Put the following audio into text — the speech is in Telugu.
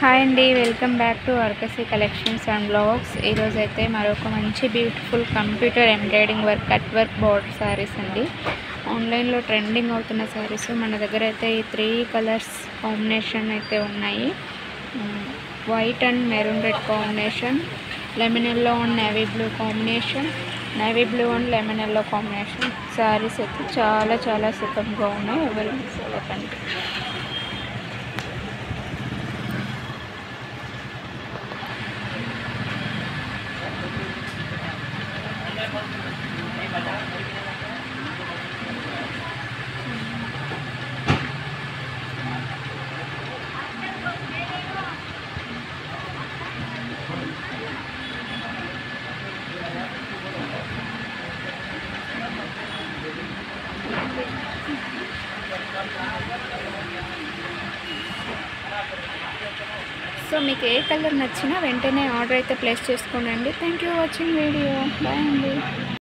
హాయ్ అండి, వెల్కమ్ బ్యాక్ టు వర్కసీ కలెక్షన్స్ అండ్ బ్లాగ్స్. ఈరోజు అయితే మరొక మంచి beautiful computer embroidering work cut work border saris అండి. ఆన్లైన్లో ట్రెండింగ్ అవుతున్న శారీస్ మన దగ్గర అయితే ఈ 3 కలర్స్ కాంబినేషన్ అయితే ఉన్నాయి. White and maroon red combination, lemon yellow and navy blue combination, navy blue and lemon yellow combination saris అయితే చాలా సూపర్గా ఉన్నాయి. ఎవరు మిస్ అవ్వకండి. సో మీకు ఏ కలర్ నచ్చినా వెంటనే ఆర్డర్ అయితే ప్లేస్ చేసుకోండి. Thank you watching video. Bye అండి.